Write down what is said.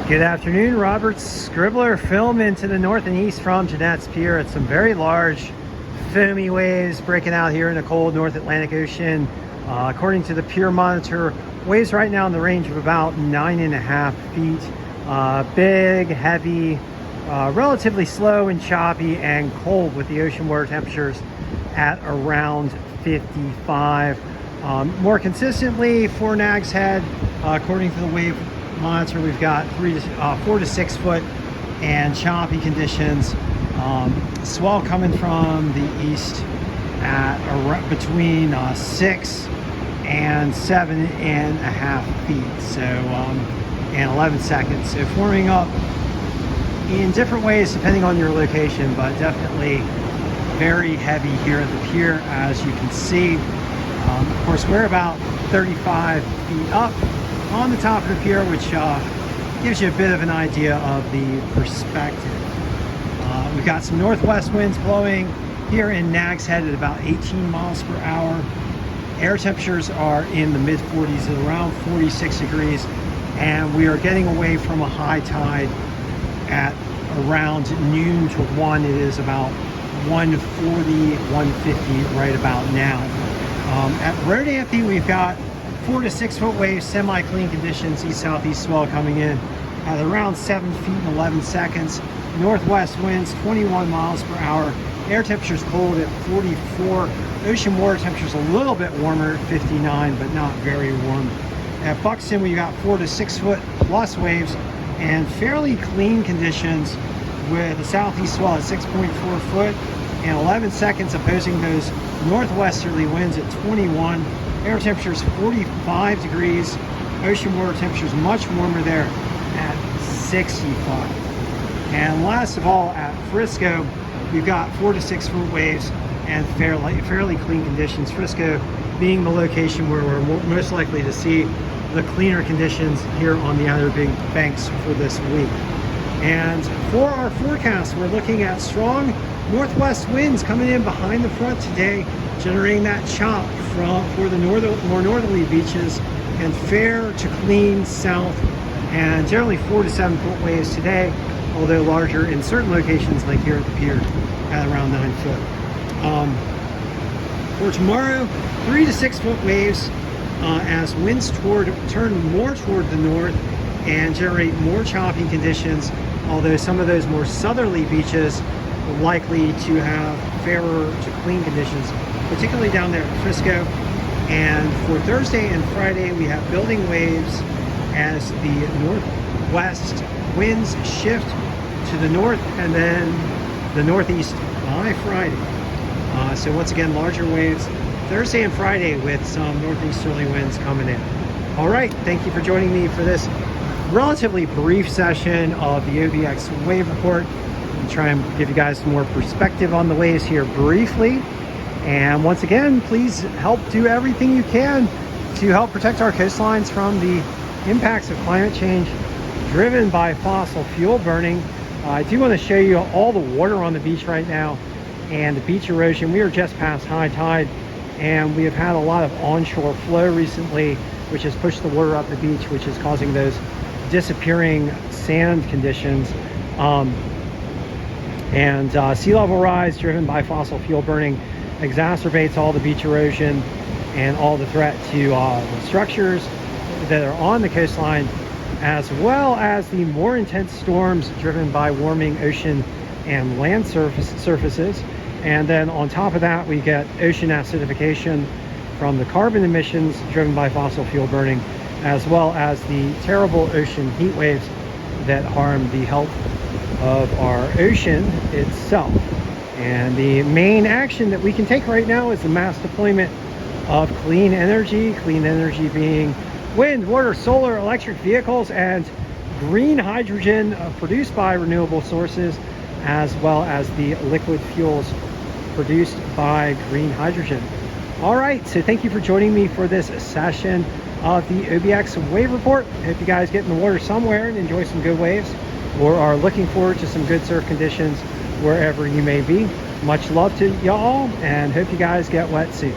Good afternoon, Robert Scribbler filming to the north and east from Jeanette's Pier at some very large foamy waves breaking out here in the cold North Atlantic Ocean. According to the Pier Monitor, waves right now in the range of about 9.5 feet. Big, heavy, relatively slow and choppy and cold with the ocean water temperatures at around 55. More consistently for Nag's Head, according to the wave monitor, we've got 4 to 6 foot and choppy conditions. Swell coming from the east at between 6 and 7.5 feet, so and 11 seconds. So forming up in different ways depending on your location, but definitely very heavy here at the pier, as you can see. Of course, we're about 35 feet up on the top of the pier, which gives you a bit of an idea of the perspective. We've got some northwest winds blowing here in Nag's Head at about 18 miles per hour. Air temperatures are in the mid 40s at around 46 degrees, and we are getting away from a high tide at around noon to 1. It is about 140, 150 right about now. At Rodanthe, we've got 4 to 6 foot waves, semi-clean conditions, east-southeast swell coming in at around 7 feet and 11 seconds. Northwest winds 21 miles per hour. Air temperatures cold at 44. Ocean water temperatures a little bit warmer at 59, but not very warm. At Buxton, we got 4 to 6 foot plus waves and fairly clean conditions with a southeast swell at 6.4 foot and 11 seconds, opposing those northwesterly winds at 21. Air temperatures 45 degrees. Ocean water temperatures much warmer there at 65. And last of all, at Frisco, we've got 4 to 6 foot waves and fairly clean conditions. Frisco being the location where we're most likely to see the cleaner conditions here on the Outer Banks for this week. And for our forecast, we're looking at strong northwest winds coming in behind the front today, generating that chop for the more northerly beaches, and fair to clean south, and generally 4 to 7 foot waves today, although larger in certain locations like here at the pier at around 9 foot. For tomorrow, 3 to 6 foot waves as winds turn more toward the north and generate more choppy conditions, although some of those more southerly beaches are likely to have fairer to clean conditions, particularly down there at Frisco. And for Thursday and Friday, we have building waves as the northwest winds shift to the north and then the northeast by Friday. So once again, larger waves Thursday and Friday with some northeasterly winds coming in. All right, thank you for joining me for this relatively brief session of the OBX wave report. I'll try and give you guys some more perspective on the waves here briefly. And once again, please help do everything you can to help protect our coastlines from the impacts of climate change driven by fossil fuel burning. I do want to show you all the water on the beach right now and the beach erosion. We are just past high tide, and we have had a lot of onshore flow recently, which has pushed the water up the beach, which is causing those disappearing sand conditions. Sea level rise driven by fossil fuel burning exacerbates all the beach erosion and all the threat to the structures that are on the coastline, as well as the more intense storms driven by warming ocean and land surfaces. And then on top of that, we get ocean acidification from the carbon emissions driven by fossil fuel burning, as well as the terrible ocean heat waves that harm the health of our ocean itself. And the main action that we can take right now is the mass deployment of clean energy being wind, water, solar, electric vehicles, and green hydrogen produced by renewable sources, as well as the liquid fuels produced by green hydrogen. All right, so thank you for joining me for this session of the OBX wave report. Hope you guys get in the water somewhere and enjoy some good waves, or are looking forward to some good surf conditions wherever you may be. Much love to y'all, and hope you guys get wet soon.